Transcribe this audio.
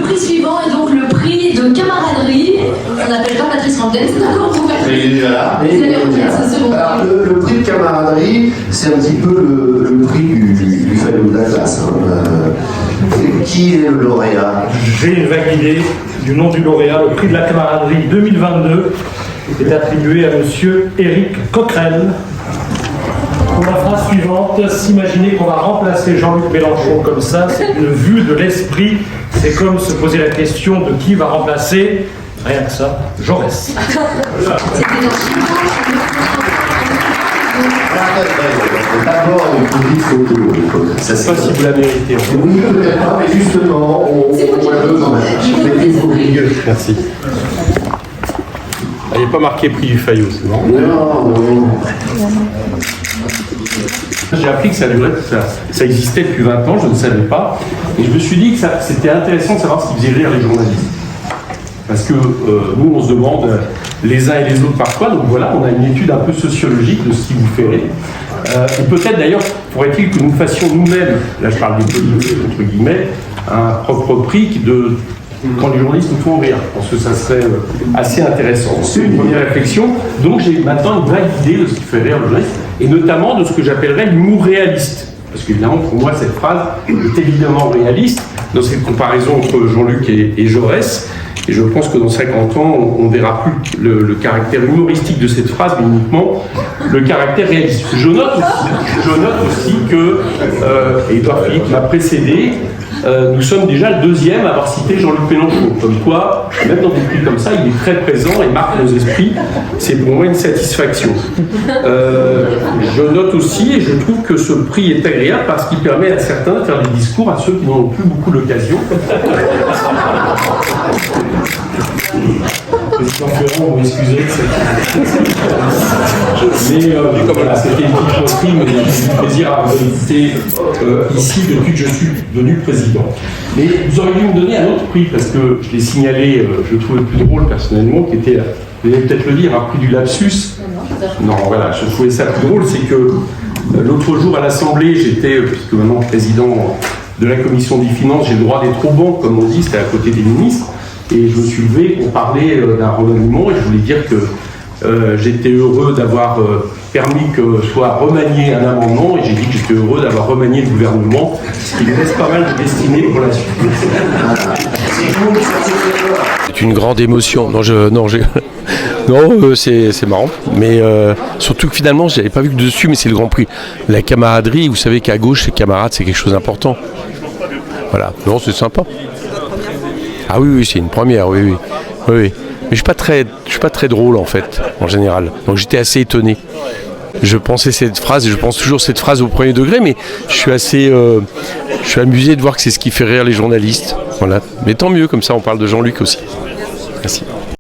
prix suivant est donc le prix de camaraderie. On n'appelle pas Patrice Ramdel, c'est d'accord pour faire. Il est là. Vous allez retenir ce second prix. Alors, le prix de camaraderie, c'est un petit peu le prix du Fayot de la classe. Qui est le lauréat? J'ai une vague idée du nom du lauréat. Le prix de la camaraderie 2022 est attribué à monsieur Éric Coquerel. Pour la phrase suivante, s'imaginer qu'on va remplacer Jean-Luc Mélenchon comme ça, c'est une vue de l'esprit. C'est comme se poser la question de qui va remplacer, rien que ça, Jaurès. D'abord, une petite photo. Je ne sais pas si vous la méritez. Oui, peut-être pas, mais justement, on la veut quand même. Merci. Il n'est pas marqué prix du Fayot, c'est bon? Non. J'ai appris que ça existait depuis 20 ans, je ne savais pas. Et je me suis dit que c'était intéressant de savoir ce qui faisait rire les journalistes. Parce que nous, on se demande les uns et les autres parfois. Donc voilà, on a une étude un peu sociologique de ce qui vous fait rire. Et peut-être d'ailleurs, pourrait-il que nous fassions nous-mêmes, là je parle des politiques entre guillemets, un propre prix quand les journalistes nous font rire. Je pense que ça serait assez intéressant. C'est une première réflexion. Donc j'ai maintenant une vague idée de ce qui fait rire le journaliste, et notamment de ce que j'appellerais l'humour réaliste. Parce qu'évidemment, pour moi, cette phrase est évidemment réaliste dans cette comparaison entre Jean-Luc et Jaurès. Et je pense que dans 50 ans, on ne verra plus le caractère humoristique de cette phrase, mais uniquement le caractère réaliste. Je note aussi que, Édouard Philippe m'a précédé, nous sommes déjà le deuxième à avoir cité Jean-Luc Mélenchon. Comme quoi, même dans des prix comme ça, il est très présent et marque nos esprits. C'est pour moi une satisfaction. Je note aussi, et je trouve que ce prix est agréable parce qu'il permet à certains de faire des discours à ceux qui n'en ont plus beaucoup l'occasion. Président Ferrand, vous m'excuserez de cette... Mais voilà, c'était une petite moquerie, mais j'ai du plaisir à vous inviter ici depuis que je suis devenu président. Mais vous auriez dû me donner un autre prix, parce que je l'ai signalé, je le trouvais plus drôle personnellement, qui était, vous allez peut-être le dire, un prix du lapsus. Non, voilà, je trouvais ça plus drôle, c'est que l'autre jour à l'Assemblée, j'étais, puisque maintenant président de la Commission des Finances, j'ai le droit d'être au banc, comme on dit, c'était à côté des ministres. Et je me suis levé pour parler d'un remaniement, et je voulais dire que j'étais heureux d'avoir permis que soit remanié un amendement, et j'ai dit que j'étais heureux d'avoir remanié le gouvernement, ce qui me laisse pas mal de destinée pour la suite. C'est une grande émotion. C'est marrant, mais surtout que finalement, je n'avais pas vu que dessus, mais c'est le Grand Prix. La camaraderie, vous savez qu'à gauche, les camarades, c'est quelque chose d'important. Voilà, non, c'est sympa. Ah oui, c'est une première, oui. Mais je suis pas très drôle en fait, en général. Donc j'étais assez étonné. Je pensais cette phrase, et je pense toujours cette phrase au premier degré, mais je suis amusé de voir que c'est ce qui fait rire les journalistes. Voilà. Mais tant mieux, comme ça on parle de Jean-Luc aussi. Merci.